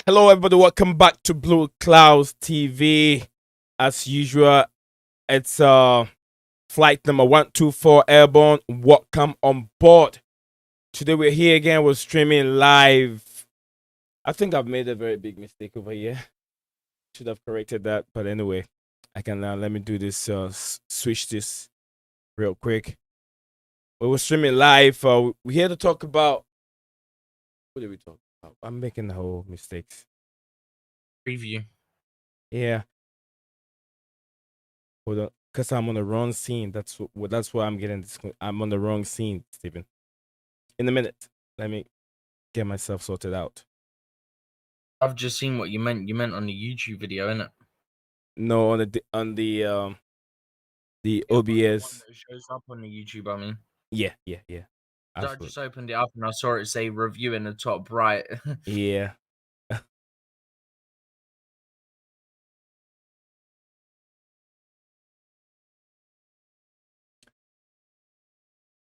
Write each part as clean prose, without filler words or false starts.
Hello, everybody. Welcome back to Blue Clouds TV. As usual, it's flight number 124 airborne. Welcome on board. Today we're here again. We're streaming live. I think I've made a very big mistake over here. Should have corrected that, but anyway, I can let me do this. Switch this real quick. We were streaming live. We're here to talk about. What did we talk about? I'm making the whole mistakes. Preview. Yeah. Hold on, because I'm on the wrong scene. That's why I'm getting this. I'm on the wrong scene, Stephen. In a minute, let me get myself sorted out. I've just seen what you meant. You meant on the YouTube video, innit? No, on the OBS. It shows up on the YouTube. I mean, Yeah. so I just opened it up and I saw it say review in the top right. Yeah.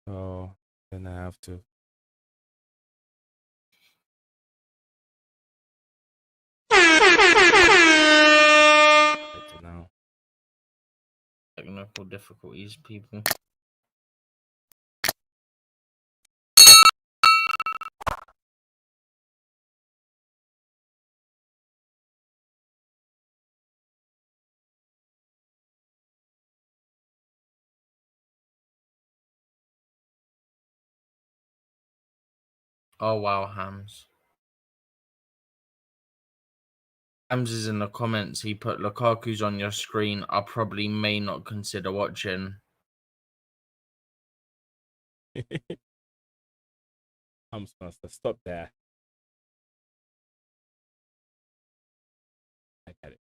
Oh, then I have to. Now. Technical difficulties, people. Oh wow, Hams. Hams is in the comments. He put Lukaku's on your screen. I probably may not consider watching. I'm supposed to stop there. I got it.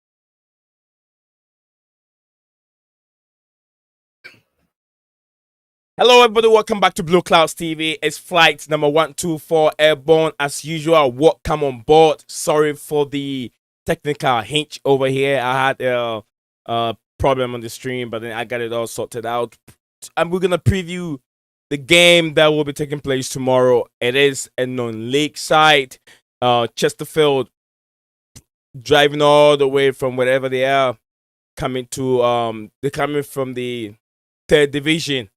Hello, everybody. Welcome back to Blue Clouds TV. It's flight number 124 airborne. As usual, welcome on board. Sorry for the technical hitch over here. I had a problem on the stream, but then I got it all sorted out. And we're gonna preview the game that will be taking place tomorrow. It is a non-league side. Chesterfield driving all the way from wherever they are, coming to they're coming from the third division,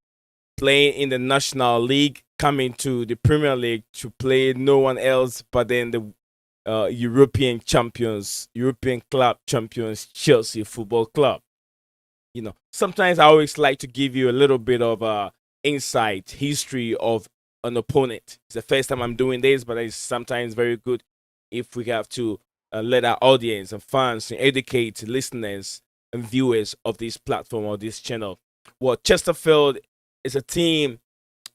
playing in the National League, coming to the Premier League to play no one else but then the European champions, European club champions, Chelsea Football Club. You know, sometimes I always like to give you a little bit of insight, history of an opponent. It's the first time I'm doing this, but it's sometimes very good if we have to let our audience and fans and educate listeners and viewers of this platform or this channel. Well, Chesterfield is a team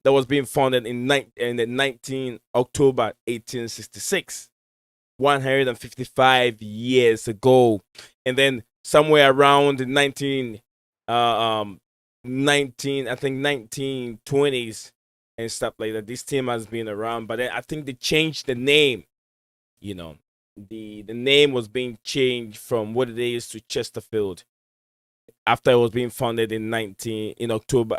that was being founded in the 19 October 1866, 155 years ago, and then somewhere around the 1920s and stuff like that. This team has been around, but I think they changed the name. You know, the name was being changed from what it is to Chesterfield after it was being founded in 19th October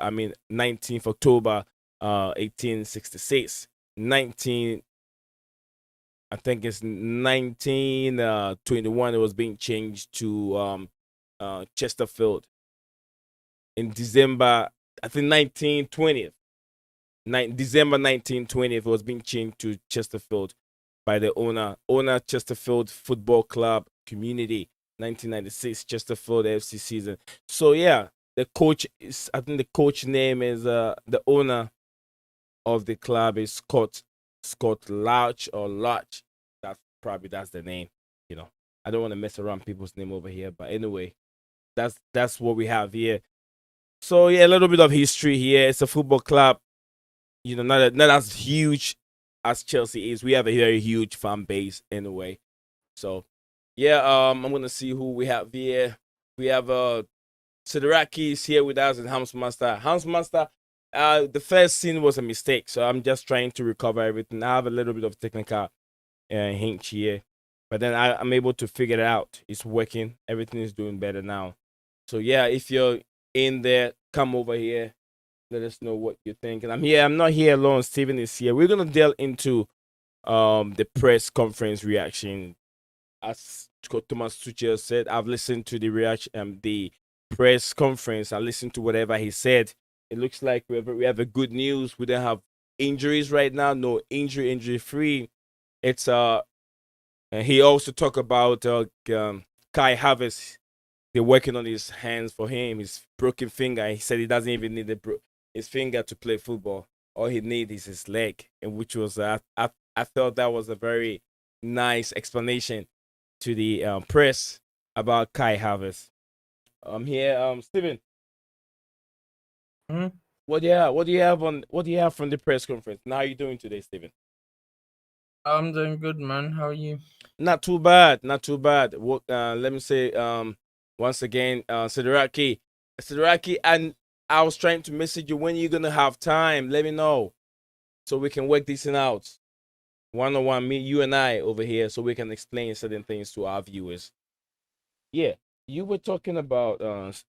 1866. 19 I think it's 1921 it was being changed to Chesterfield. In December, I think 1920th. December 1920th it was being changed to Chesterfield by the owner Chesterfield Football Club Community. 1996 Chesterfield FC season. So yeah, the coach is, I think the coach name is the owner of the club is Scott Larch or Larch. That's the name. You know, I don't want to mess around people's name over here, but anyway, that's what we have here. So yeah, a little bit of history here. It's a football club, you know, not as huge as Chelsea is. We have a very huge fan base anyway. So yeah, I'm gonna see who we have here. We have Sidaraki is here with us and Housemaster. Housemaster, the first scene was a mistake, so I'm just trying to recover everything. I have a little bit of technical hinge here, but then I'm able to figure it out. It's working. Everything is doing better now. So yeah, if you're in there, come over here. Let us know what you think. And I'm here. I'm not here alone. Steven is here. We're gonna delve into the press conference reaction as Thomas Tuchel said, I've listened to the reaction, the press conference. I listened to whatever he said. It looks like we have a good news. We don't have injuries right now. No injury free. It's and he also talked about Kai Havertz. They're working on his hands for him. His broken finger. He said he doesn't even need his finger to play football. All he needs is his leg, and which was I felt that was a very nice explanation to the press about Kai Havertz. Here, Steven, Mhm. what do you have? What do you have from the press conference? How are you doing today, Steven? I'm doing good, man. How are you? Not too bad, not too bad. What? Let me say, once again, Sidraki, and I was trying to message you when you're gonna have time. Let me know so we can work this thing out, one on one, me, you, and I over here, so we can explain certain things to our viewers. Yeah, you were talking about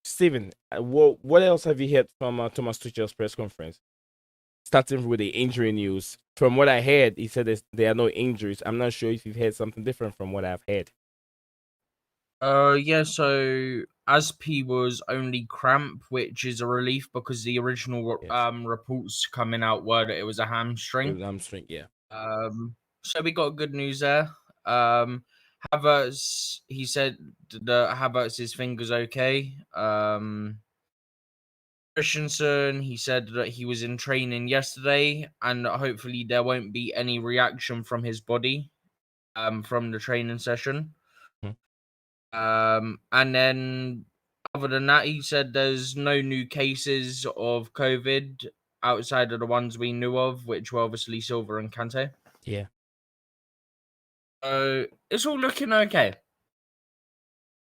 Steven. What else have you heard from Thomas Tuchel's press conference? Starting with the injury news. From what I heard, he said there are no injuries. I'm not sure if you've heard something different from what I've heard. Yeah, so Asp was only cramp, which is a relief because the original Yes, reports coming out were that it was a it hamstring. was hamstring. Yeah. So we got good news there. Um, Havertz, he said that Havertz's finger's okay. Christensen, he said that he was in training yesterday, and hopefully there won't be any reaction from his body from the training session. Mhm. And then other than that, he said there's no new cases of COVID outside of the ones we knew of, which were obviously Silver and Kante. Yeah. So it's all looking okay.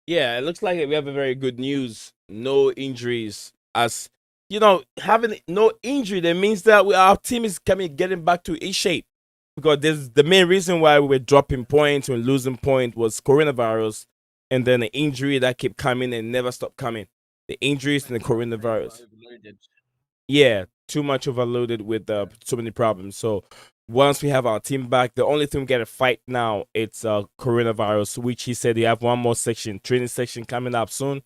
Yeah, it looks like we have a very good news. No injuries. As having no injury, that means that our team is getting back to its shape. Because there's the main reason why we were dropping points and losing points was coronavirus, and then the injury that kept coming and never stopped coming. The injuries and the Our players were coronavirus. overloaded. Yeah, too much overloaded with Yeah. so many problems. So once we have our team back, the only thing we got to fight now it's coronavirus, which he said they have one more section, training section coming up soon,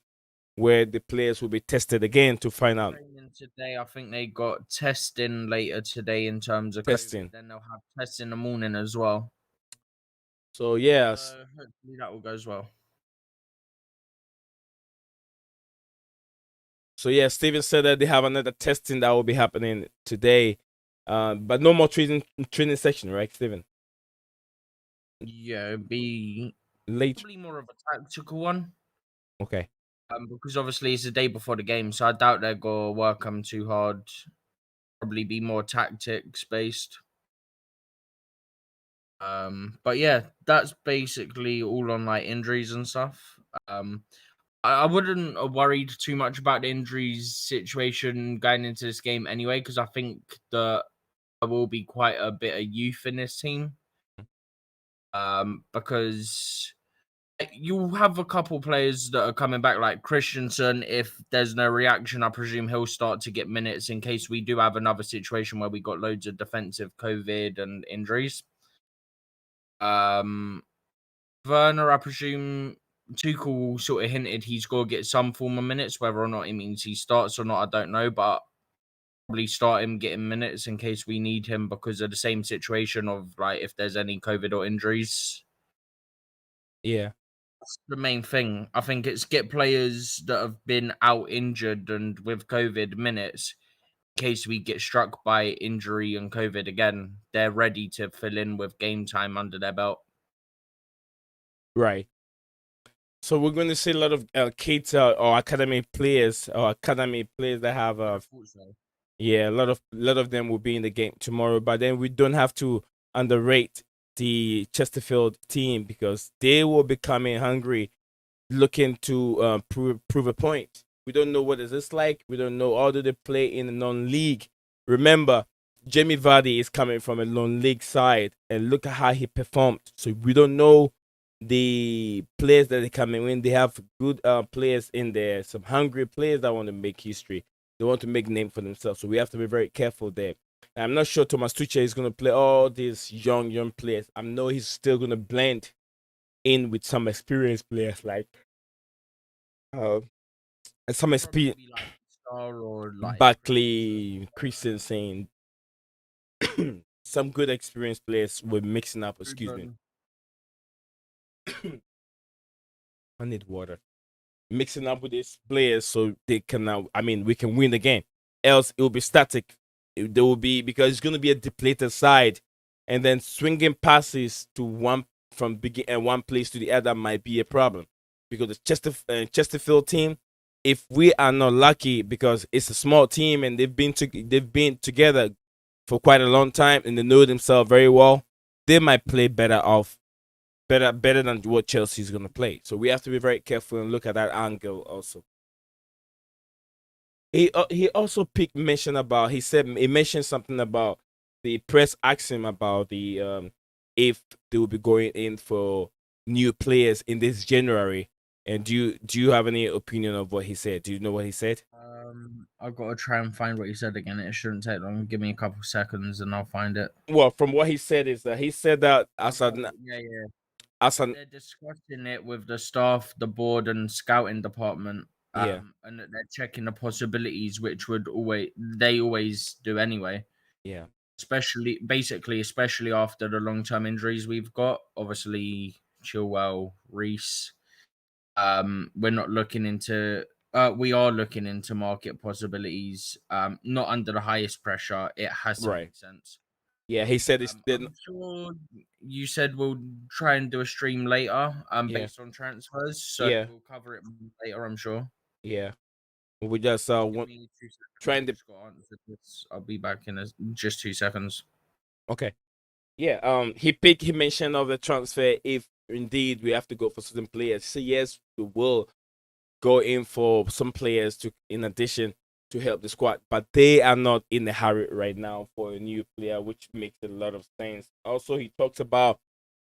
where the players will be tested again to find out Training today, I think they got testing later today in terms of COVID. testing. Then they'll have tests in the morning as well. So yes, So hopefully that all goes well. so yeah, Steven said that they have another testing that will be happening today, but no more training section, right, Steven? Yeah, it'd be Late. probably more of a tactical one. Okay. Because obviously it's the day before the game, so I doubt they're gonna work them too hard. Probably be more tactics based. But yeah, that's basically all on like injuries and stuff. Um, I wouldn't have worried too much about the injuries situation going into this game anyway, because I think that there will be quite a bit of youth in this team. Because you'll have a couple players that are coming back, like Christensen. If there's no reaction, I presume he'll start to get minutes in case we do have another situation where we got loads of defensive COVID and injuries. Um, Werner, I presume Tuchel sort of hinted he's going to get some form of minutes. Whether or not it means he starts or not, I don't know. But probably start him getting minutes in case we need him because of the same situation of like if there's any COVID or injuries. Yeah. That's the main thing. I think it's get players that have been out injured and with COVID minutes in case we get struck by injury and COVID again. They're ready to fill in with game time under their belt. Right. So we're going to see a lot of kids or academy players that have Yeah, I thought so. yeah, a lot of them will be in the game tomorrow. But then we don't have to underrate the Chesterfield team because they will be coming hungry, looking to prove a point. We don't know what is this like. We don't know how do they play in a non-league. Remember, Jamie Vardy is coming from a non-league side, and look at how he performed. So we don't know the players that they coming in. They have good players in there, some hungry players that want to make history. They want to make name for themselves. So we have to be very careful there. And I'm not sure Thomas Tuchel is going to play all these young players. I know he's still going to blend in with some experienced players like uh, some Probably experience, be like Star or like Christensen. Buckley, Christensen, some good experienced players were mixing up. Excuse me. Ruben. I need water. Mixing up with these players so they can now. I mean, we can win the game. Else, it will be static. There will be because it's going to be a depleted side, and then swinging passes to one from begin and one place to the other might be a problem because the Chesterfield team. If we are not lucky, because it's a small team and they've been together for quite a long time and they know themselves very well, they might play better than what Chelsea's going to play. So we have to be very careful and look at that angle also. He also picked mention about he mentioned something about the press asked him about the if they will be going in for new players in this January. And do you have any opinion of what he said? Do you know what he said? I've got to try and find what he said again. It shouldn't take long. Give me a couple seconds and I'll find it. Well, from what he said is that he said that I've got it. Yeah, yeah. as an They're discussing it with the staff, the board, and scouting department. yeah, And that they're checking the possibilities, which would always do anyway. yeah, Especially after the long term injuries we've got. Obviously, Chilwell, Reese. We're not looking into. We are looking into market possibilities. Not under the highest pressure. It has to right. make sense. Yeah, he said it's then I'm sure you said we'll try and do a stream later, yeah, based on transfers. So yeah, we'll cover it later, I'm sure. yeah. We just Just give want me 2 seconds. trying I to just got to answer this. I'll be back in just 2 seconds. okay. Yeah, he mentioned of the transfer if indeed we have to go for certain players. So yes, we will go in for some players to in addition to help the squad, but they are not in the hurry right now for a new player, which makes a lot of sense. Also, he talks about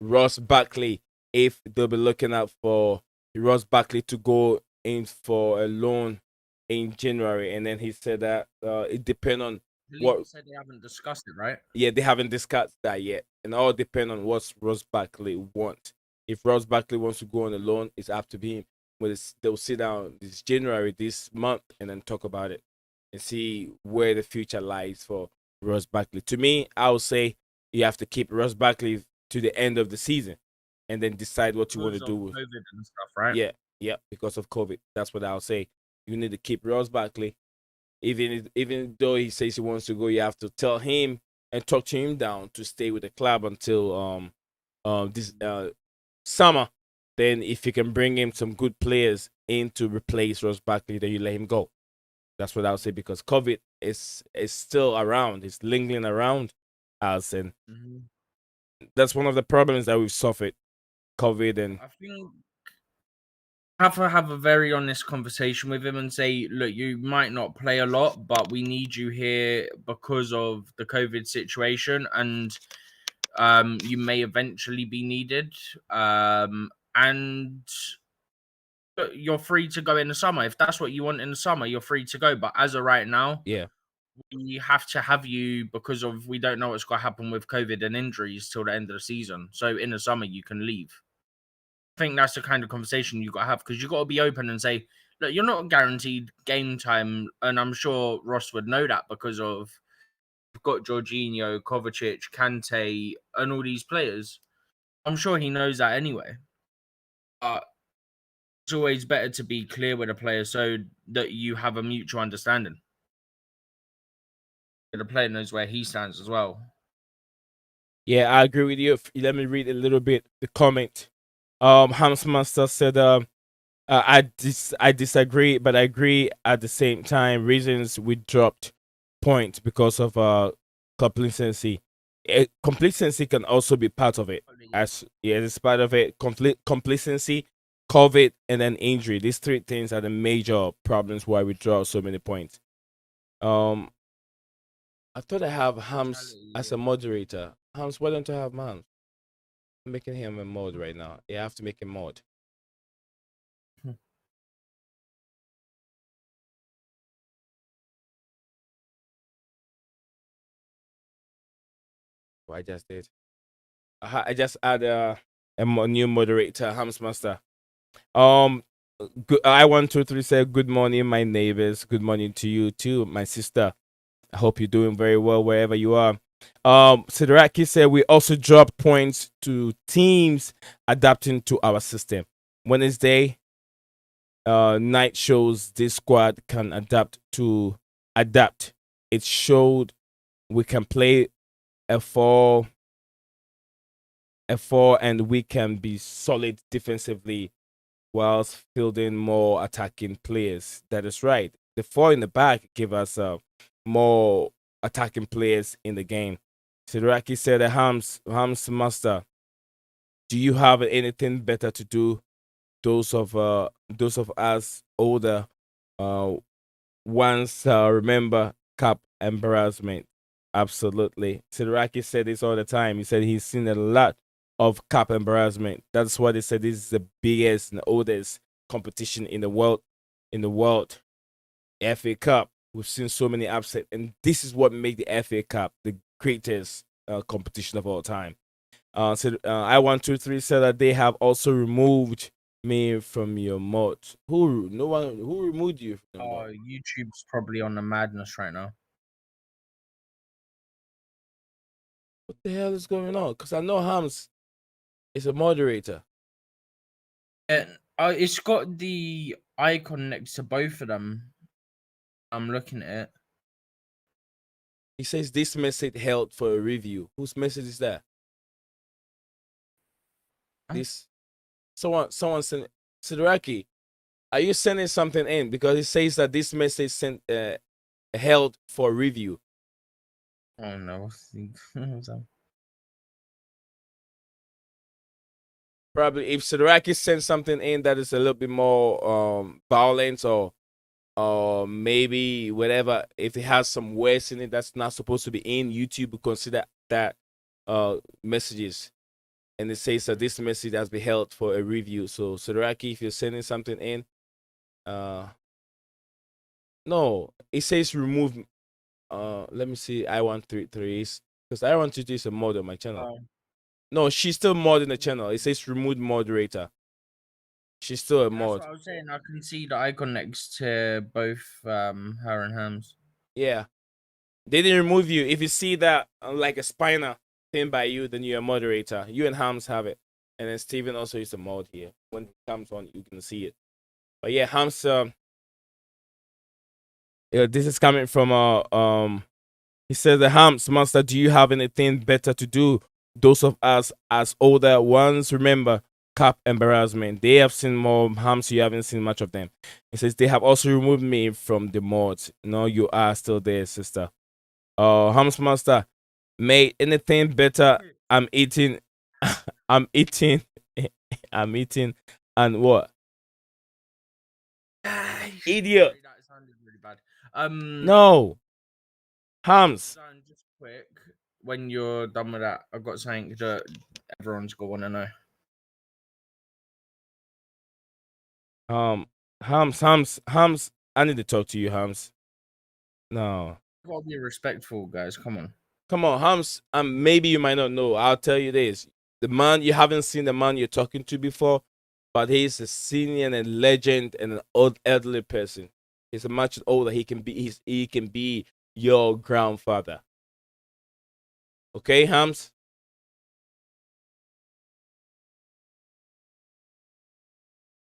Ross Barkley if they'll be looking out for Ross Barkley to go in for a loan in January, and then he said that it depends on I believe what you said they haven't discussed it, right? yeah, they haven't discussed that yet, and all depend on what Ross Barkley wants. If Ross Barkley wants to go on a loan, it's up to him. They'll sit down this January, this month, and then talk about it and see where the future lies for Ross Barkley. To me, I would say you have to keep Ross Barkley to the end of the season, and then decide what you want to Because do of with. COVID and stuff, right? Yeah, yeah, because of COVID. That's what I'll say. You need to keep Ross Barkley even though he says he wants to go, you have to tell him and talk to him down to stay with the club until this summer. Then if you can bring him some good players in to replace Ross Barkley, then you let him go. That's what I would say because COVID is still around. It's lingering around us, and Hmm. that's one of the problems that we've suffered. COVID and I think have to have a very honest conversation with him and say, look, you might not play a lot, but we need you here because of the COVID situation, and you may eventually be needed. And you're free to go in the summer. If that's what you want in the summer, you're free to go. But as of right now, yeah, we have to have you because of we don't know what's going to happen with COVID and injuries till the end of the season. So in the summer, you can leave. I think that's the kind of conversation you got to have because you got to be open and say, look, you're not guaranteed game time, and I'm sure Ross would know that because of you've got Jorginho, Kovacic, Kante, and all these players. I'm sure he knows that anyway. But it's always better to be clear with a player so that you have a mutual understanding. The player knows where he stands as well. yeah, I agree with you. Let me read a little bit the comment. Hans Master said, I disagree, but I agree at the same time. Reasons we dropped points because of complacency. Complacency can also be part of it. As yeah, it's part of it. Complacency, COVID, and then injury. These three things are the major problems why we draw so many points. Um, I thought I have Hams as a moderator. Hams, why don't I have Hams? I'm making him a mod right now. Yeah, I have to make him mod. What I just did. I just add new moderator, Hams Master. Um, I 123 said, "Good morning, my neighbors. Good morning to you too, my sister. I hope you're doing very well wherever you are." Sidraki said, "We also drop points to teams adapting to our system. Wednesday, night shows this squad can adapt. It showed we can play a four, and we can be solid defensively whilst fielding more attacking players. That is right. The four in the back give us more attacking players in the game." Sidraki said, Hams Master, do you have anything better to do? Those of us older uh once remember cup embarrassment. Absolutely. Sidraki said this all the time. He said he's seen a lot of cup embarrassment. That's why they said this is the biggest and oldest competition in the world. In the world, FA Cup. We've seen so many upset, and this is what made the FA Cup the greatest competition of all time. I123 said that they have also removed me from your mod. Who? No one. Who removed you from the mod? YouTube's probably on the madness right now. What the hell is going on? Because I know Hams is a moderator. And it's got the icon next to both of them. I'm looking at it. He says this message held for a review. Whose message is that? Huh? This someone sent Sidraki. Are you sending something in? Because it says that this message sent held for review. Oh no. Probably if Sidraki sends something in that is a little bit more violent or maybe whatever, if it has some words in it that's not supposed to be in, YouTube will consider that messages. And it says that this message has been held for a review. So Sidraki, if you're sending something in, no, it says remove. Let me see. I133 because I133 is a mod on my channel. No, she's still mod in the channel. It says remove moderator. She's still a That's mod. what I was saying. I can see the icon next to both her and Hams. Yeah, they didn't remove you. If you see that like a spiner thing by you, then you're a moderator. You and Hams have it, and then Steven also is a mod here. When it comes on, you can see it. But yeah, Hams. This is coming from he says, the Hams Master, do you have anything better to do? Those of us as older ones remember cup embarrassment. They have seen more Hams, you haven't seen much of them. He says they have also removed me from the mods. No, you are still there, sister. Hams Master, made anything better? I'm eating I'm eating I'm eating and what? Idiot. Sorry, that sounded really bad. No. Hams. Just quick. When you're done with that, I've got something that everyone's gonna want to know. Hams, I need to talk to you, Hams. No. Gotta be respectful, guys. Come on. Come on, Hams. Maybe you might not know. I'll tell you this. The man, you haven't seen the man you're talking to before, but he's a senior and a legend and an old elderly person. He's a much older. He can be your grandfather. Okay, Hams?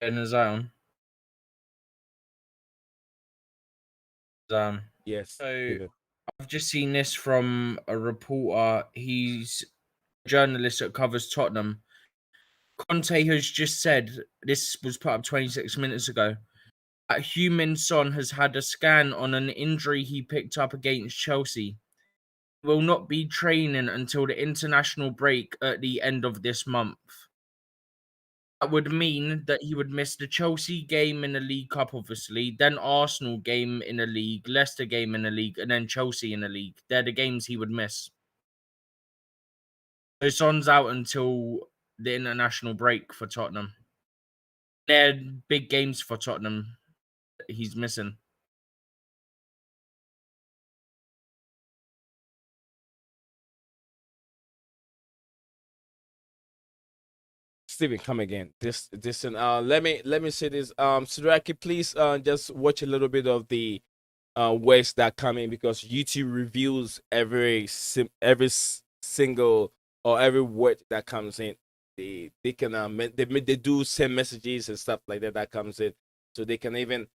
In the zone. Yes. So Steven. I've just seen this from a reporter. He's a journalist that covers Tottenham. Conte has just said, this was put up 26 minutes ago, that Heung-min Son has had a scan on an injury he picked up against Chelsea. He will not be training until the international break at the end of this month. That would mean that he would miss the Chelsea game in the League Cup, obviously, then Arsenal game in the league, Leicester game in the league, and then Chelsea in the league. They're the games he would miss. So Son's out until the international break for Tottenham. They're big games for Tottenham that he's missing. Steven, come again. This and let me say this. Sudraki, please just watch a little bit of the words that come in, because YouTube reviews single or every word that comes in. They can they do send messages and stuff like that comes in, so they can even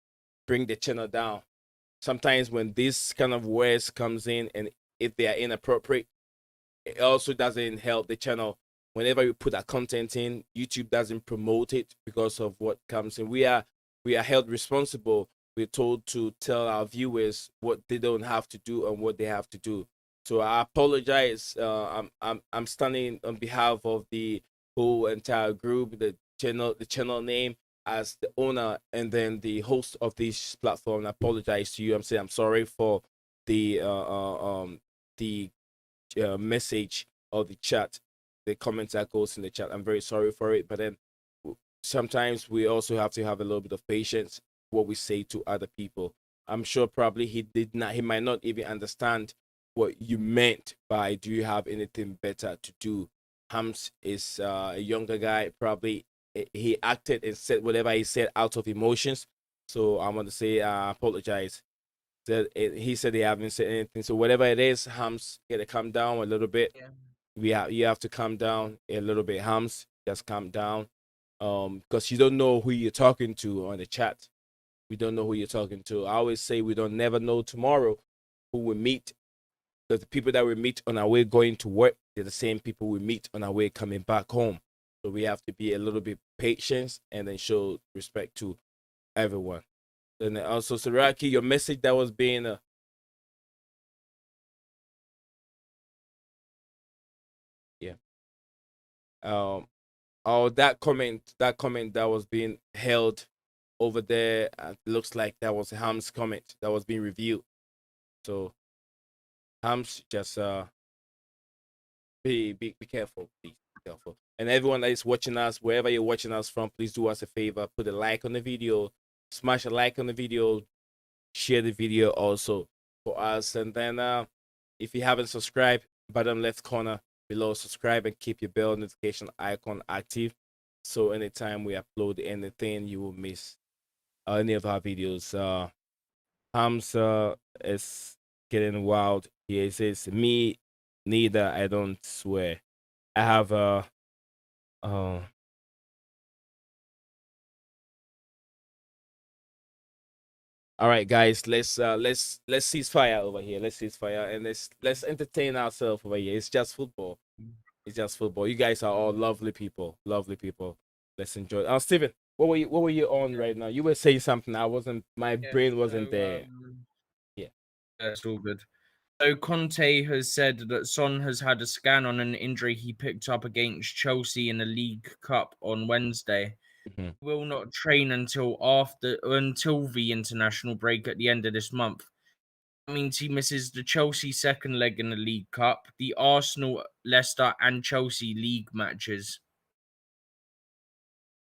bring the channel down. Sometimes when this kind of words comes in, and if they are inappropriate, it also doesn't help the channel. Whenever you put that content in, YouTube doesn't promote it because of what comes in. We are held responsible. We're told to tell our viewers what they don't have to do and what they have to do. So I apologize. I'm standing on behalf of the whole entire group, the channel name, as the owner and then the host of this platform. I apologize to you. I'm saying I'm sorry for the the message or the chat, the comments that goes in the chat. I'm very sorry for it, but then sometimes we also have to have a little bit of patience what we say to other people. I'm sure probably he might not even understand what you meant by do you have anything better to do. Hams is a younger guy, probably he acted and said whatever he said out of emotions. So I want to say apologize that he said they haven't said anything. So whatever it is, Hams, get to calm down a little bit. Yeah. You have to calm down a little bit, Hams. Just calm down. Because you don't know who you're talking to on the chat. We don't know who you're talking to. I always say we don't never know tomorrow who we meet. Because the people that we meet on our way going to work, they're the same people we meet on our way coming back home. So we have to be a little bit patient and then show respect to everyone. And then also, Saraki, your message that was being yeah. Oh, that comment that was being held over there, looks like that was Ham's comment that was being reviewed. So Hams, just be careful, please be careful. And everyone that is watching us, wherever you're watching us from, please do us a favor, put a like on the video, smash a like on the video, share the video also for us. And then if you haven't subscribed, bottom left corner below, subscribe and keep your bell notification icon active, so anytime we upload anything you will miss any of our videos. Hamza is getting wild here. He says, me neither, I don't swear. I have uh all right, guys, let's cease fire over here. Let's cease fire and let's entertain ourselves over here. It's just football. It's just football. You guys are all lovely people. Lovely people. Let's enjoy. Steven, what were you on right now? You were saying something. I wasn't, my Yeah. brain wasn't So, there. Yeah. that's all good. So Conte has said that Son has had a scan on an injury he picked up against Chelsea in the League Cup on Wednesday. Mhm. Will not train until the international break at the end of this month. That means he misses the Chelsea second leg in the League Cup, the Arsenal, Leicester, and Chelsea league matches.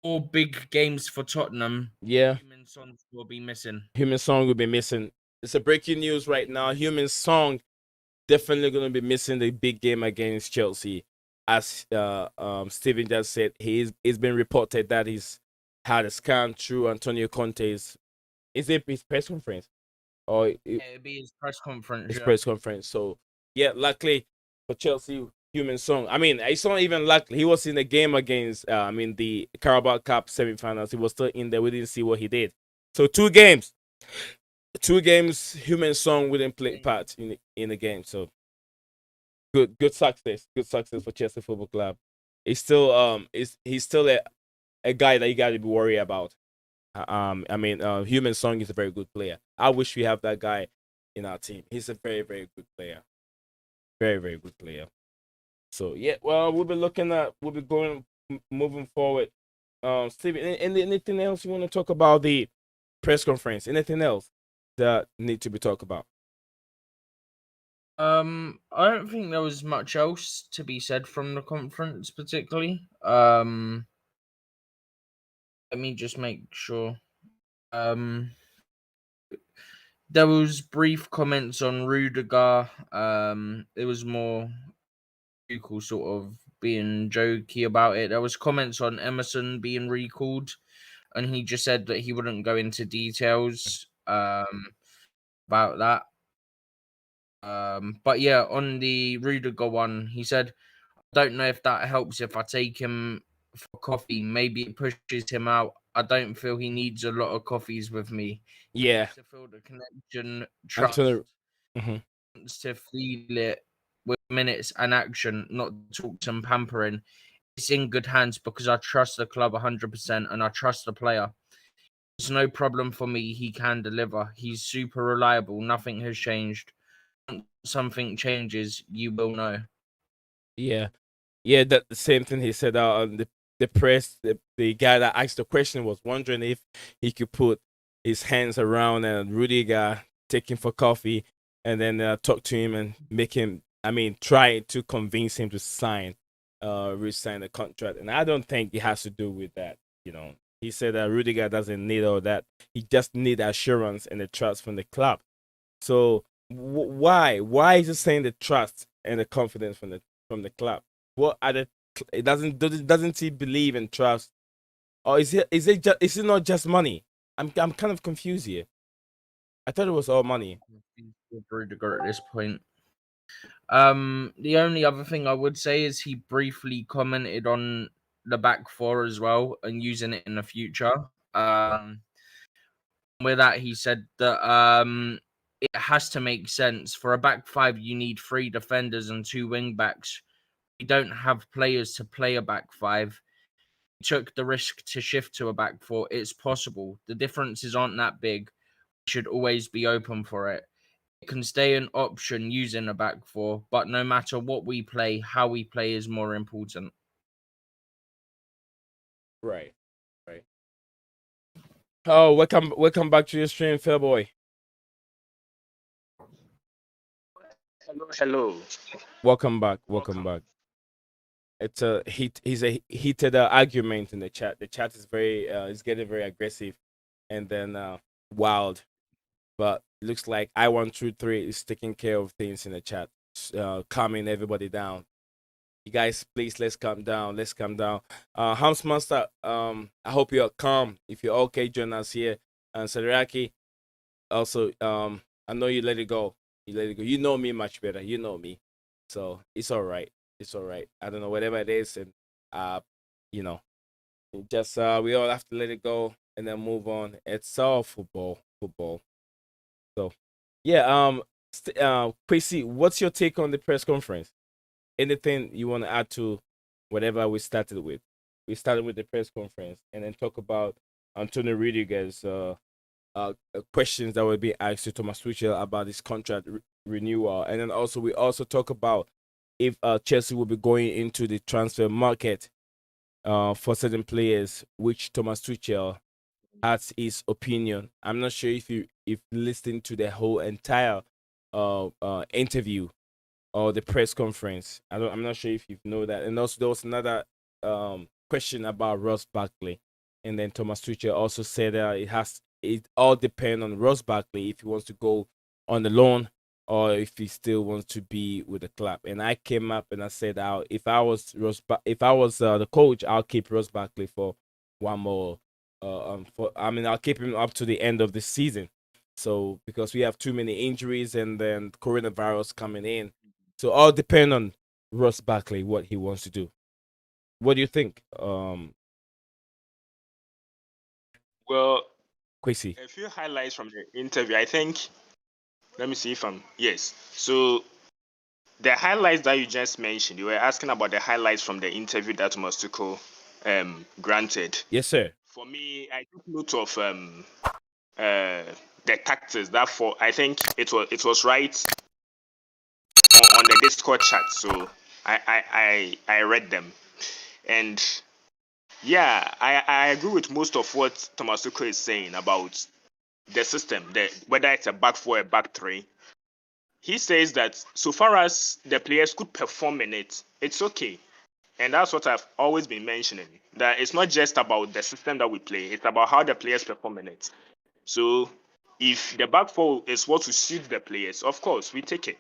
4 big games for Tottenham. Yeah. Human Son will be missing. Human Song will be missing. It's a breaking news right now. Human Song definitely going to be missing the big game against Chelsea. As Steven just said, it's been reported that he's had a scan through Antonio Conte's, is it his press conference or It'll be his press conference. his Yeah. press conference? So yeah, luckily for Chelsea, Human Song. I mean, it's not even luckily. He was in the game against the Carabao Cup semifinals. He was still in there. We didn't see what he did. So two games, Human Song wouldn't play part in the game. So good success for Chelsea Football Club. He's still a guy that you got to be worried about. Human Song is a very good player. I wish we have that guy in our team. He's a very very good player, very very good player. So yeah, well we'll be going moving forward. Steven, anything else you want to talk about the press conference? Anything else that need to be talked about? I don't think there was much else to be said from the conference, particularly. Let me just make sure. Um, there was brief comments on Rudiger. It was more Tuchel sort of being jokey about it. There was comments on Emerson being recalled, and he just said that he wouldn't go into details about that. But yeah, on the Rudiger one, he said, "I don't know if that helps if I take him for coffee. Maybe it pushes him out. I don't feel he needs a lot of coffees with me. He Yeah, needs to feel the connection, trust, Antonio. Mhm. wants to feel it with minutes and action, not talks and pampering. It's in good hands because I trust the club 100% and I trust the player. It's no problem for me. He can deliver. He's super reliable. Nothing has changed. Once something changes, you will know." Yeah, yeah. That the same thing he said on the press. The guy that asked the question was wondering if he could put his hands around and Rudiger, take him for coffee, and then talk to him and make him. I mean, try to convince him to sign, resign the contract. And I don't think it has to do with that. You know, he said that Rudiger doesn't need all that. He just need assurance and the trust from the club. So why is he saying the trust and the confidence from the club? What are the it doesn't he believe in trust, or is it not just money? I'm kind of confused here. I thought it was all money. With Rudiger at this point. The only other thing I would say is he briefly commented on the back four as well and using it in the future. With that, he said that it has to make sense. For a back five, you need three defenders and two wing backs. We don't have players to play a back five. We took the risk to shift to a back four. It's possible. The differences aren't that big. We should always be open for it. It can stay an option using a back four, but no matter what we play, how we play is more important. Right, right. Oh, welcome back to your stream, Fairboy. Hello, hello. Welcome Welcome. back. It's a he's a heated argument in the chat. The chat is very is getting very aggressive, and then wild. But it looks like I123 is taking care of things in the chat, calming everybody down. You guys, please let's calm down. Let's calm down. Hams Master, I hope you're calm. If you're okay, join us here. And Sadraki, also, I know you let it go. You let it go. You know me much better. You know me, so it's all right. It's all right. I don't know whatever it is, and you know, just we all have to let it go and then move on. It's all football. So, yeah. Quincy, what's your take on the press conference? Anything you want to add to whatever we started with? We started with the press conference and then talk about Antonio Rudiger's questions that were being asked to Thomas Tuchel about his contract renewal, and then also we also talk about if Chelsea will be going into the transfer market for certain players, which Thomas Tuchel has his opinion. I'm not sure if listening to the whole entire interview or the press conference. I'm not sure if you know that. And also there was another question about Ross Barkley, and then Thomas Tuchel also said that it all depends on Ross Barkley if he wants to go on the loan or if he still wants to be with the club. And I came up and I said, if I was the coach, I'll keep Ross Barkley for one more. I'll keep him up to the end of the season. So because we have too many injuries and then coronavirus coming in, so all depend on Ross Barkley what he wants to do. What do you think, Well, Quasi? a few highlights from the interview. I think, let me see if I'm, yes. So, the highlights that you just mentioned, you were asking about the highlights from the interview that Thomas Tuchel granted. Yes, sir. For me, I took note of uh, the tactics. Therefore, I think it was right on the Discord chat. So, I read them. And yeah, I agree with most of what Thomas Tuchel is saying about the system, whether it's a back four or a back three. He says that so far as the players could perform in it, it's okay. And that's what I've always been mentioning. That it's not just about the system that we play, it's about how the players perform in it. So if the back four is what to suit the players, of course we take it.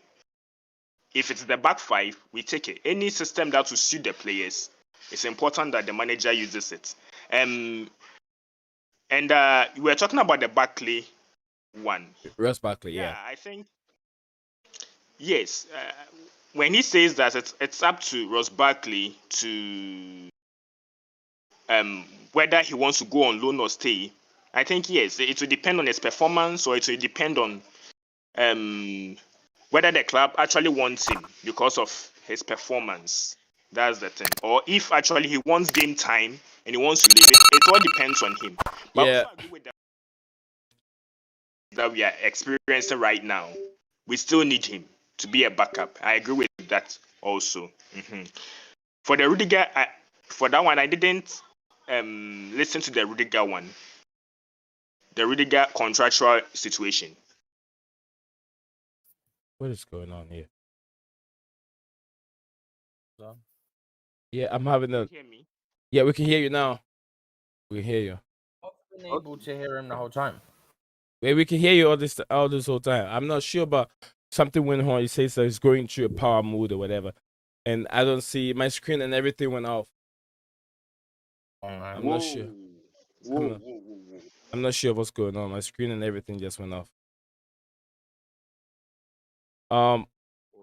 if it's the back five, we take it. Any system that will suit the players, it's important that the manager uses it. And we were talking about the Barkley one. Ross Barkley, Yeah, yeah. I think yes. When he says that it's up to Ross Barkley to whether he wants to go on loan or stay, I think yes, it will depend on his performance, or it will depend on whether the club actually wants him because of his performance. That's the thing. Or if actually he wants game time and he wants to leave it all depends on him. But Yeah. I also agree with that we are experiencing right now. We still need him to be a backup. I agree with that also. For the Rudiger, for that one, I didn't listen to the Rudiger one. The Rudiger contractual situation. What is going on here? So, Yeah, I'm having a. Can you hear me? Yeah, we can hear you now. We can hear you. I've been able to hear him the whole time. Yeah, we can hear you all this whole time. I'm not sure, but something went on. He says that he's going through a power mood or whatever, and I don't see my screen and everything went off. I'm not sure. I'm not sure what's going on. My screen and everything just went off.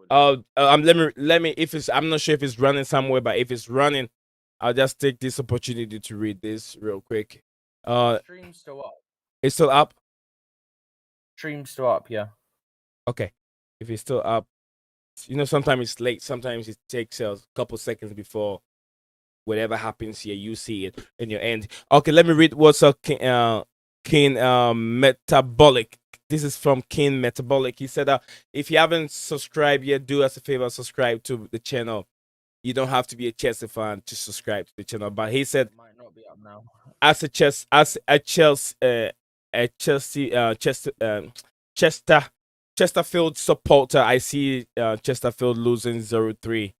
Let me if it's I'm not sure if it's running somewhere, but if it's running, I'll just take this opportunity to read this real quick. Stream's still up. It's still up. Stream's still up, yeah. Okay, if it's still up, sometimes it's late. Sometimes it takes a couple seconds before whatever happens here. You see it in your end. Okay, let me read what's up. Kane Metabolic. This is from King Metabolic. He said, if you haven't subscribed yet, do us a favor, subscribe to the channel. You don't have to be a Chelsea fan to subscribe to the channel. But he said, It might not be up now. as a Chesterfield supporter, I see Chesterfield losing 0-3.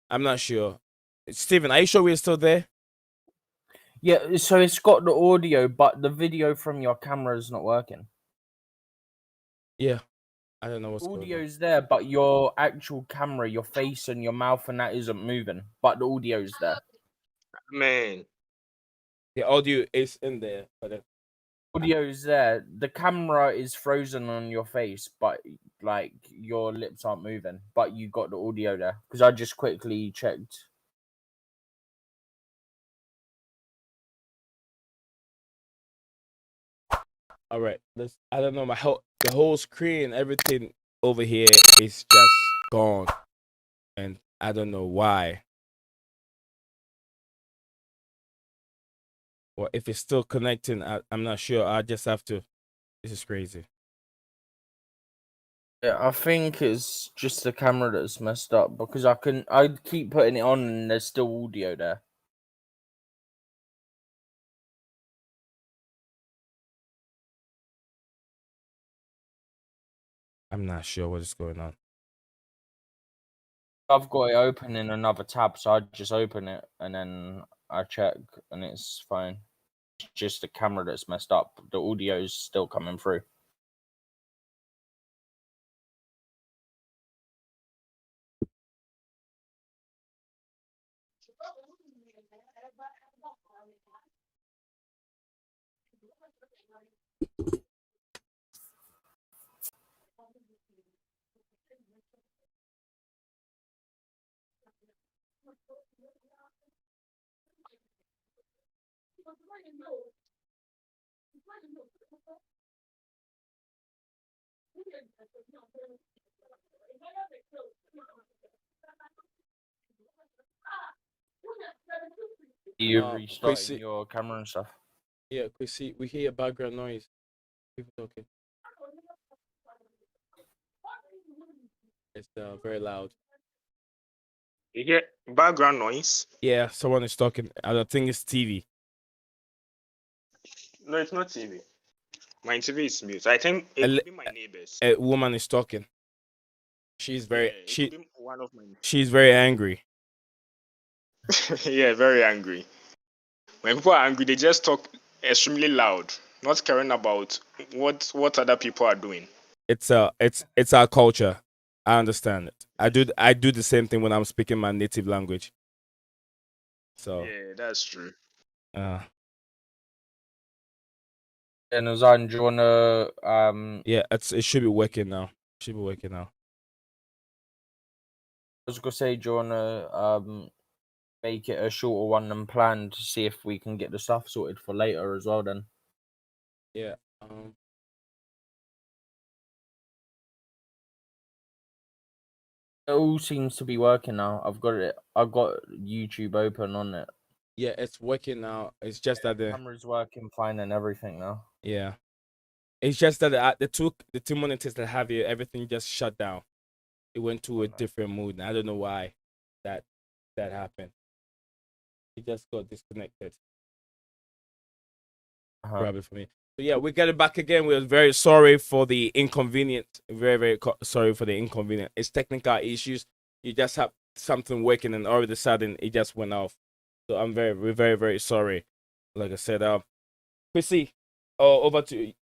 I'm not sure. Steven, are you sure we're still there? Yeah, so it's got the audio, but the video from your camera is not working. Yeah. I don't know what's going on. Audio's there, but your actual camera, your face and your mouth and that isn't moving. But the audio's there. Man. The audio is in there, but Audio's there. The camera is frozen on your face, but like your lips aren't moving. But you got the audio there because I just quickly checked. all right. I don't know, the whole screen, everything over here is just gone, and I don't know why. Or if it's still connecting, I'm not sure. I just have to. This is crazy. Yeah, I think it's just the camera that's messed up because I keep putting it on and there's still audio there. I'm not sure what is going on. I've got it open in another tab, so I just open it and then I check and it's fine. It's just the camera that's messed up. The audio's still coming through. You restarting your camera and stuff? Yeah, we hear background noise. People talking. It's very loud. You hear background noise? Yeah, someone is talking. I don't think it's TV. No, it's not TV. My TV is mute. I think it could be my neighbors. A woman is talking. She's very one of my she's very angry. yeah, very angry. When people are angry, they just talk extremely loud, not caring about what other people are doing. It's our culture. I understand it. I do the same thing when I'm speaking my native language. So Yeah, that's true. And Ozan, do you wanna yeah, it should be working now. I was gonna say, do you wanna make it a shorter one than planned to see if we can get the stuff sorted for later as well then? Yeah. It all seems to be working now. I've got YouTube open on it. Yeah, it's working now. It's just that the Camera's working fine and everything now. yeah. It's just that the two monitors that have here, everything just shut down. It went to a different mood. And I don't know why that happened. It just got disconnected. Grab it for me. So yeah, we got it back again. We're very sorry for the inconvenience. Very sorry for the inconvenience. It's technical issues. You just have something working, and all of a sudden it just went off. So we're very sorry. Like I said, Chrissy, over to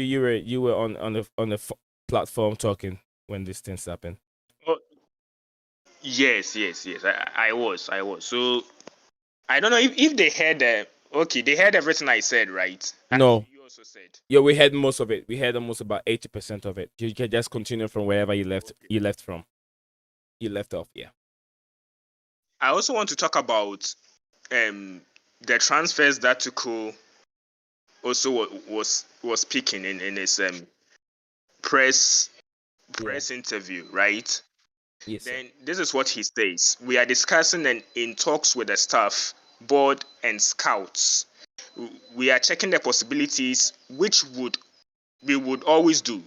you. You were on the platform talking when these things happened. Oh, yes. I was. So I don't know if they heard. Okay, they heard everything I said, right? No. You also said. Yeah, we had most of it. We had almost about 80% of it. You can just continue from wherever you left. Okay. You left from. You left off. Yeah. I also want to talk about the transfers that Tuchel also was speaking in his press interview, right? Yes, sir. Then this is what he says: we are discussing and in talks with the staff, board, and scouts. We are checking the possibilities, which we would always do.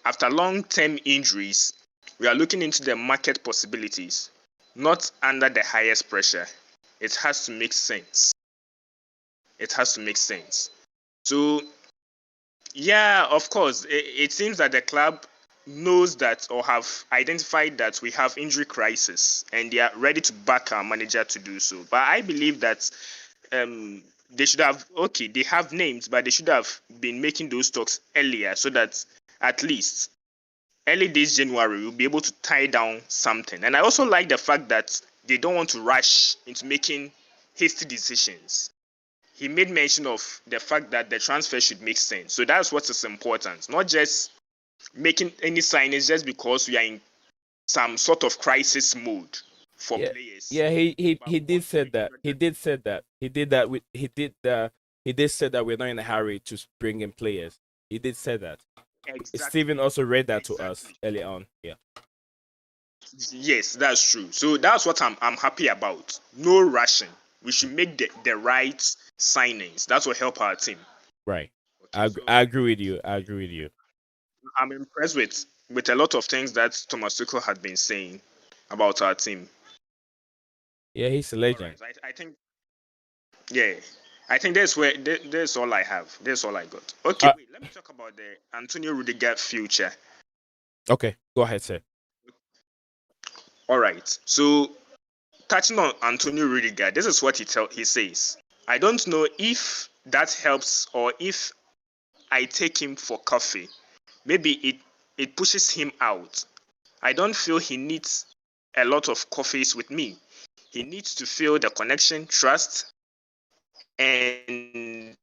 After long-term injuries, we are looking into the market possibilities, not under the highest pressure. It has to make sense. So, yeah, of course, it seems that the club knows that or have identified that we have injury crisis and they are ready to back our manager to do so. But I believe that they should have, okay, they have names, but they should have been making those talks earlier so that at least early this January we'll be able to tie down something. And I also like the fact that they don't want to rush into making hasty decisions. He made mention of the fact that the transfer should make sense. So that's what is important. Not just making any signings just because we are in some sort of crisis mode for players. Yeah, he did said that. He did said that. He did that with he did say that we're not in a hurry to bring in players. He did say that. Exactly. Steven also read that to us early on. Yeah. Yes, that's true. So that's what I'm happy about. No rushing. We should make the right signings. That will help our team. Right. Okay, I agree with you. I'm impressed with a lot of things that Thomas Tuchel had been saying about our team. Yeah, he's a legend. Right. I think. Yeah. I think that's all I have. That's all I got. Okay, wait. Let me talk about the Antonio Rudiger future. Okay, go ahead, sir. All right. So, touching on Antonio Rudiger, this is what he says. I don't know if that helps or if I take him for coffee. Maybe it pushes him out. I don't feel he needs a lot of coffees with me. He needs to feel the connection, trust, and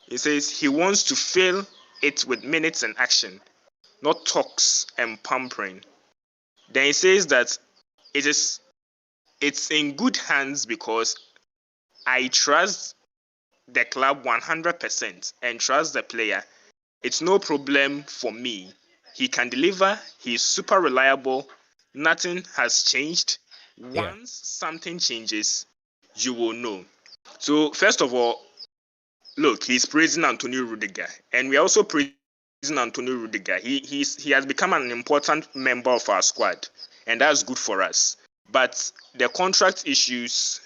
he says he wants to feel it with minutes and action, not talks and pampering. Then he says that it's in good hands because I trust the club 100% and trust the player. It's no problem for me. He can deliver. He's super reliable. Nothing has changed. Once something changes, you will know. So first of all, look, he's praising Antonio Rudiger, and we're also praising Antonio Rudiger. He has become an important member of our squad, and that's good for us. But the contract issues,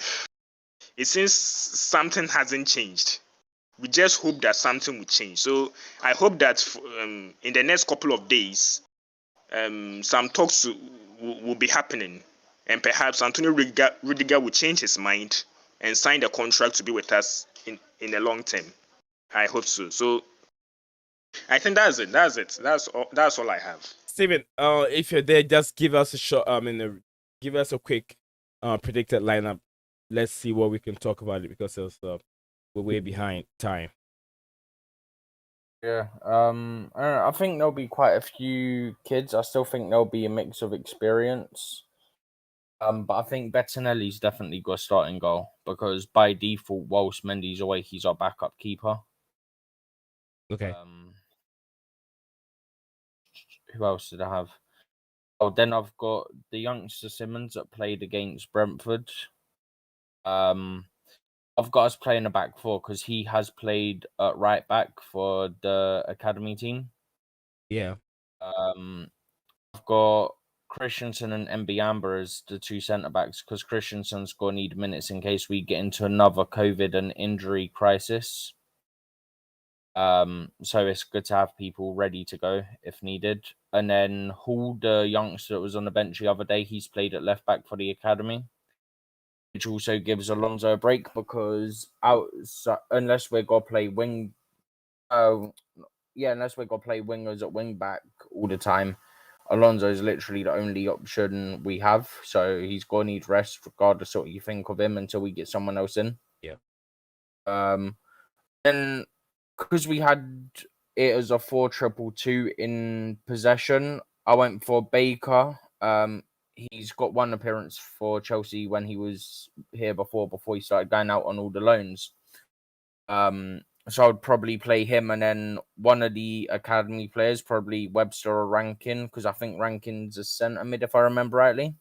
it seems something hasn't changed. We just hope that something will change. So I hope that in the next couple of days, some talks will be happening, and perhaps Antonio Rudiger will change his mind and sign the contract to be with us in the long term. I hope so. So I think that's it. That's all I have. Steven, if you're there, just give us a short. Give us a quick, predicted lineup. Let's see what we can talk about it because we're way behind time. Yeah. I don't know, I think there'll be quite a few kids. I still think there'll be a mix of experience. But I think Bettinelli's definitely got a starting goal because by default, whilst Mendy's away, he's our backup keeper. Okay. Who else did I have? Oh, then I've got the youngster Simmons that played against Brentford. I've got us playing a back four because he has played at right back for the academy team. Yeah. I've got Christensen and MB Amber as the two centre backs because Christensen's going to need minutes in case we get into another COVID and injury crisis. So it's good to have people ready to go if needed. And then Hall, the youngster that was on the bench the other day, he's played at left back for the academy, which also gives Alonso a break because unless we're gonna play unless we're gonna play wingers at wing back all the time, Alonso is literally the only option we have. So he's gonna need rest regardless of what you think of him until we get someone else in. Yeah. Then because we had it as a 4-2-2 in possession, I went for Baker. He's got one appearance for Chelsea when he was here before he started going out on all the loans. So I would probably play him and then one of the academy players, probably Webster or Rankin, because I think Rankin's a centre mid if I remember rightly.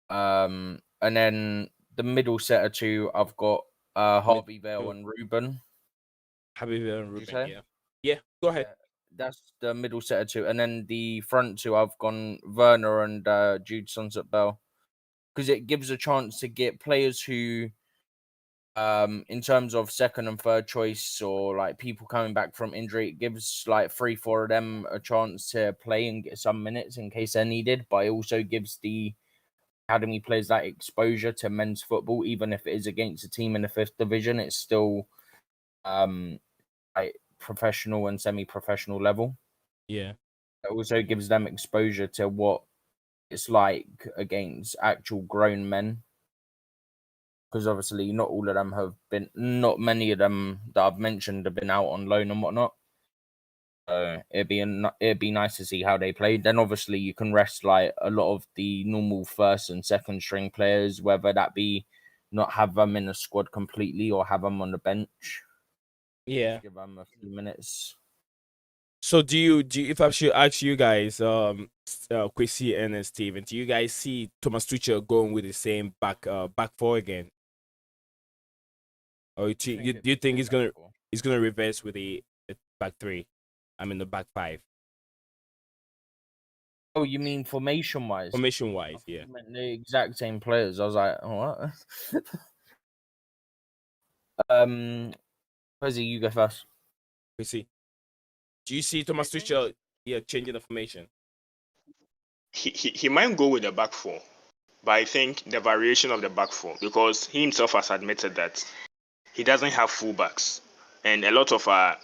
And then the middle set of two, I've got Harvey Vale and Ruben. Harvey Vale and Ruben. Yeah. Yeah. Go ahead. Yeah, that's the middle set of two, and then the front two, I've gone Werner and Jude Sunset-Bell because it gives a chance to get players who, in terms of second and third choice or like people coming back from injury, it gives like 3-4 of them a chance to play and get some minutes in case they're needed. But it also gives the academy players that exposure to men's football, even if it is against a team in the 5th division. It's still like professional and semi-professional level. Yeah. It also gives them exposure to what it's like against actual grown men. Because obviously, not many of them that I've mentioned have been out on loan and whatnot. So it'd be nice to see how they played. Then obviously you can rest like a lot of the normal first and second string players, whether that be not have them in a squad completely or have them on the bench. Yeah. Give them a few minutes. So do you if I should ask you guys, Quincy and Steven, do you guys see Thomas Tuchel going with the same back four again? Or do you think he's gonna reverse with the back three? I mean the back five. Oh, you mean formation wise? Formation wise, yeah. You meant the exact same players. I was like, oh, what? Quincy, you go first. Quincy, do you see Thomas Tuchel changing the formation? He might go with the back four, but I think the variation of the back four, because he himself has admitted that he doesn't have fullbacks, and a lot of our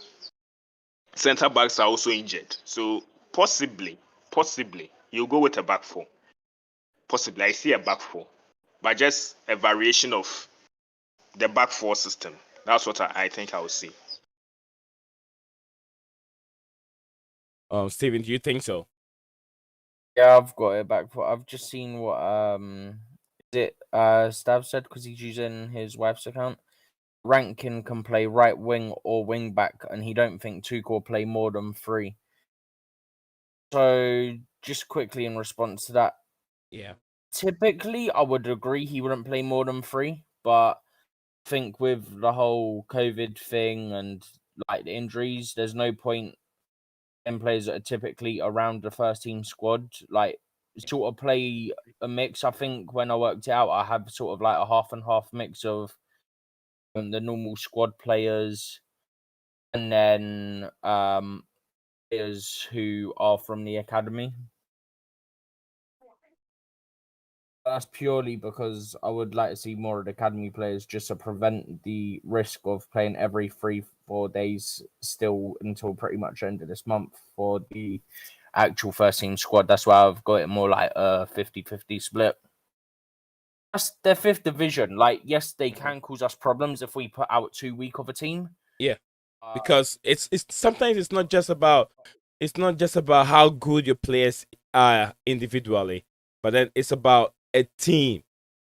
centre backs are also injured. So possibly, you go with a back four. Possibly, I see a back four, but just a variation of the back four system. That's what I think I will see. Steven, do you think so? Yeah, I've got it back. I've just seen what Stav said because he's using his wife's account. Rankin can play right wing or wing back, and he don't think Tuchel will play more than 3. So just quickly in response to that, Yeah. typically I would agree he wouldn't play more than 3, but I think with the whole COVID thing and like the injuries, there's no point in players that are typically around the first team squad, like sort of play a mix. I think when I worked it out, I have sort of like a half and half mix of the normal squad players and then players who are from the academy. That's purely because I would like to see more of the academy players just to prevent the risk of playing every 3-4 days still until pretty much the end of this month for the actual first team squad. That's why I've got it more like a 50-50 split. That's their fifth division. Like, yes, they can cause us problems if we put out too weak of a team. Yeah, because it's sometimes it's not just about how good your players are individually, but then it's about a team.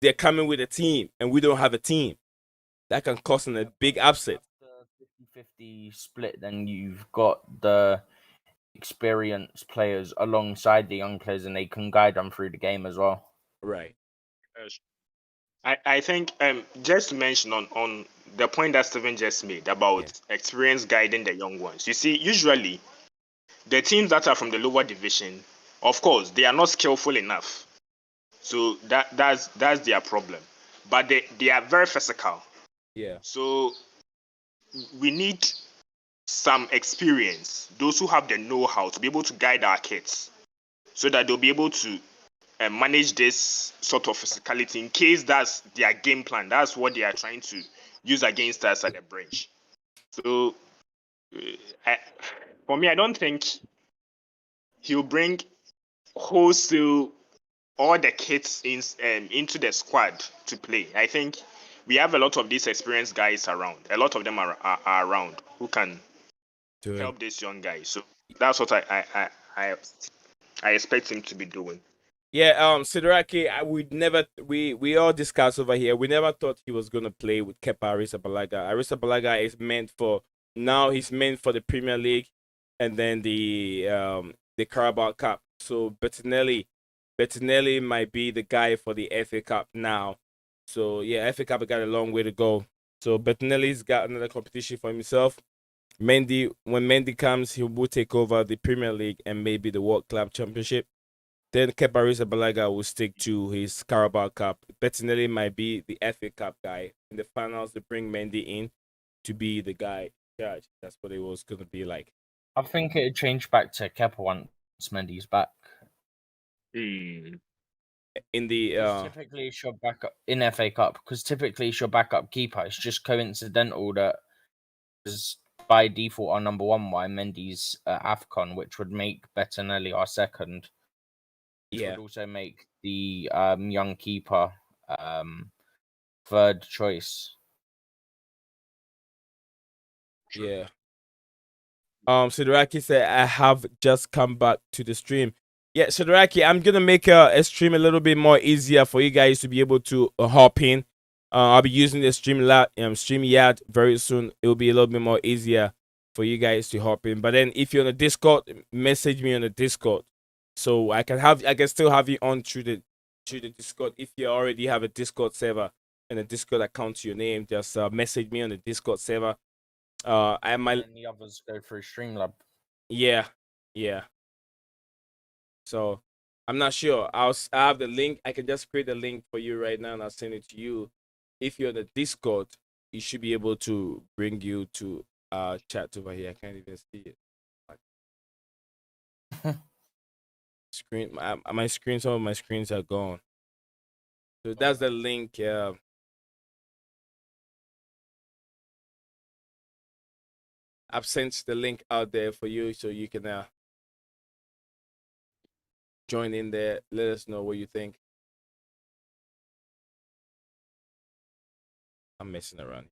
They're coming with a team, and we don't have a team. That can cause a big upset. The 50-50 split, then you've got the experienced players alongside the young players, and they can guide them through the game as well. Right. I think just to mention on the point that Steven just made about experience guiding the young ones. You see, usually the teams that are from the lower division, of course, they are not skillful enough. So that's their problem. But they are very physical. Yeah. So we need some experience, those who have the know-how to be able to guide our kids so that they'll be able to manage this sort of physicality in case that's their game plan. That's what they are trying to use against us at the bridge. So for me, I don't think he'll bring wholesale all the kids into the squad to play. I think we have a lot of these experienced guys around. A lot of them are around who can help these young guys. So that's what I expect him to be doing. Yeah, Sidraki, we all discussed over here. We never thought he was gonna play with Kepa Arrizabalaga. Arrizabalaga is meant for now. He's meant for the Premier League, and then the Carabao Cup. So Bettinelli might be the guy for the FA Cup now. So yeah, FA Cup got a long way to go. So Bettinelli's got another competition for himself. When Mendy comes, he will take over the Premier League and maybe the World Club Championship. Then Kepa Arrizabalaga will stick to his Carabao Cup. Bettinelli might be the FA Cup guy. In the finals, they bring Mendy in to be the guy in charge. That's what it was going to be like. I think it'd change back to Kepa once Mendy's back. Hmm. In the typically it's your backup in FA Cup, because typically it's your backup keeper. It's just coincidental that is by default our number one, why Mendy's AFCON, which would make Bettinelli our second. Which would also make the young keeper third choice. Yeah. Sidraki said, I have just come back to the stream. Yeah, Sidraki, I'm gonna make a stream a little bit more easier for you guys to be able to hop in. I'll be using the StreamYard very soon. It will be a little bit more easier for you guys to hop in. But then if you're on the Discord, message me on the Discord, so I can still have you on through the Discord. If you already have a Discord server and a Discord account to your name, just message me on the Discord server. And the others go through Streamlab. Yeah. So I'm not sure. I have the link. I can just create a link for you right now and I'll send it to you. If you're on the Discord, it should be able to bring you to chat over here. I can't even see it. My screen. Some of my screens are gone. So that's the link. I've sent the link out there for you, so you can join in there. Let us know what you think. I'm messing around.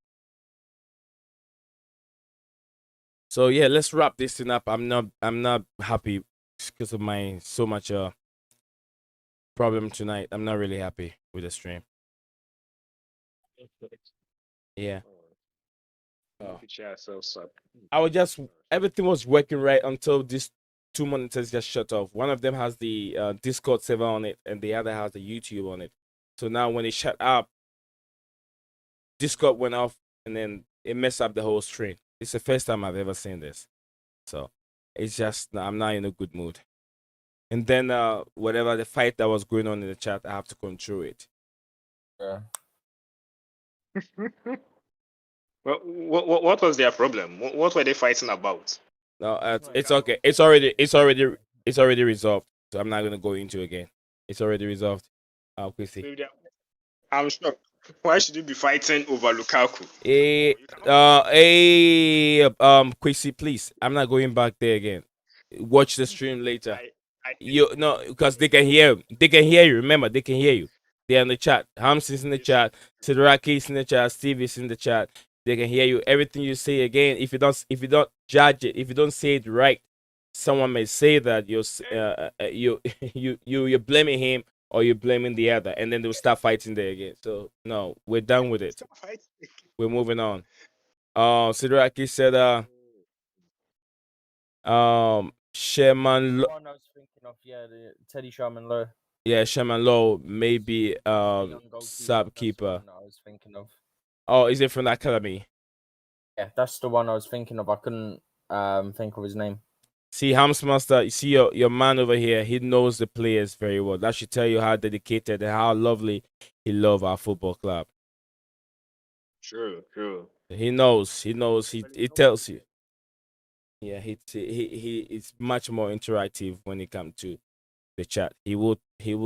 So yeah, let's wrap this thing up. I'm not happy because of my so much problem tonight. I'm not really happy with the stream. Yeah. I was just everything was working right until these two monitors just shut off. One of them has the Discord server on it, and the other has the YouTube on it. So now when it shut up, Discord went off, and then it messed up the whole stream. It's the first time I've ever seen this, so it's just I'm not in a good mood. And then whatever the fight that was going on in the chat, I have to control it. Yeah. Well, what was their problem? What were they fighting about? No, it's okay. It's already resolved. So I'm not gonna go into it again. It's already resolved. Kwesi. Maybe I'm shocked. Why should you be fighting over Lukaku? Kwesi, please. I'm not going back there again. Watch the stream later. You no, because they can hear. They can hear you. Remember, they can hear you. They're in the chat. Hams is in the chat. Sidraki is in the chat. Steve is in the chat. They can hear you. Everything you say again. If you don't judge it, if you don't say it right, someone may say that you're blaming him or you're blaming the other, and then they'll start fighting there again. So no, we're done with it. We're moving on. Sidraki said Sherman The one I was thinking of, the Teddy Sherman Low. Yeah, Sherman Low, maybe Young goalkeeper. That's the subkeeper. one that I was thinking of. Oh, is it from the academy? Yeah, that's the one I was thinking of. I couldn't think of his name. See, Hamsmaster, you see your man over here, he knows the players very well. That should tell you how dedicated and how lovely he loves our football club. True. He knows, he tells you. Yeah, he is much more interactive when it comes to the chat. He will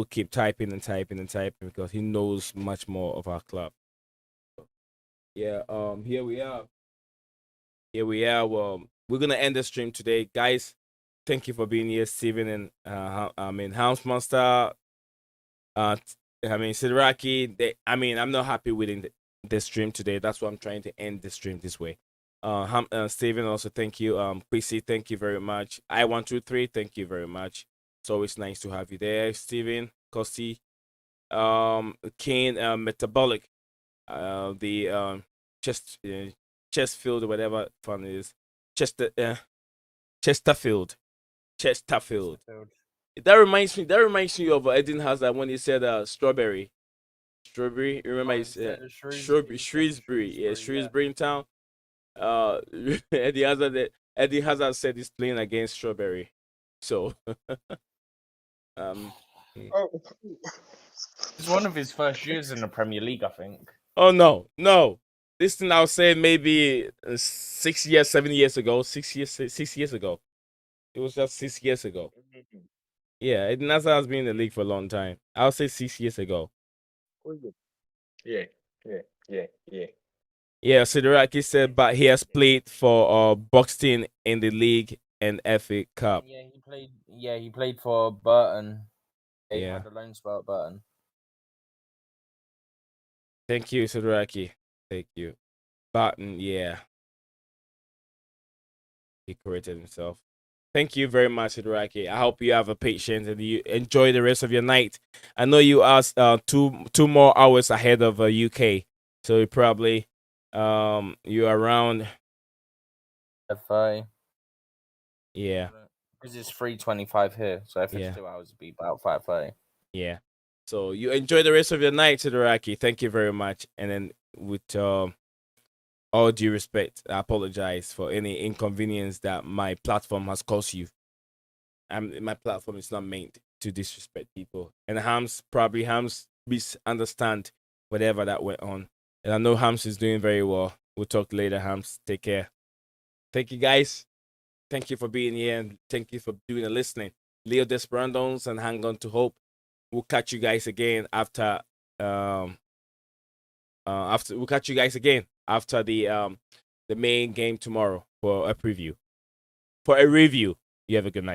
keep typing and typing and typing because he knows much more of our club. Yeah, here we are. Well, we're gonna end the stream today, guys. Thank you for being here, Steven and House Monster. Sidraki. I'm not happy with the stream today. That's why I'm trying to end the stream this way. Steven, also thank you. PC, thank you very much. I123, thank you very much. It's always nice to have you there, Steven, Kosti, Kane, Metabolic, the Chesterfield or whatever fun it is. Chesterfield. That reminds me of Eden Hazard when he said strawberry. You remember Shrewsbury. Yeah, Shrewsbury in town. Eddie Hazard said he's playing against Strawberry. So It's one of his first years in the Premier League, I think. Oh no. This thing I'll say maybe 6 years, 7 years ago. 6 years ago. It was just 6 years ago. Yeah, Eden Hazard has been in the league for a long time. I'll say 6 years ago. Yeah. Yeah, Sidraki said, but he has played for Buxton in the league and FA Cup. Yeah, he played. Yeah, he played for Burton. He Yeah. had a loan spell at Burton. Thank you, Sidraki. Thank you. Burton, yeah. He corrected himself. Thank you very much, Sidraki. I hope you have a patience and you enjoy the rest of your night. I know you are two more hours ahead of UK, so you probably you're around. FA. Yeah. Because it's 3:25 here, so if it's 2 hours, it'd be about 5:30. Yeah. So you enjoy the rest of your night, Sidraki. Thank you very much. And then with all due respect, I apologize for any inconvenience that my platform has caused you. My platform is not meant to disrespect people. And Hams misunderstand whatever that went on. And I know Hams is doing very well. We'll talk later, Hams. Take care. Thank you, guys. Thank you for being here and thank you for doing the listening. Leo Desperandos and Hang On to Hope. We'll catch you guys again after we'll catch you guys again after the main game tomorrow for a preview. For a review. You have a good night.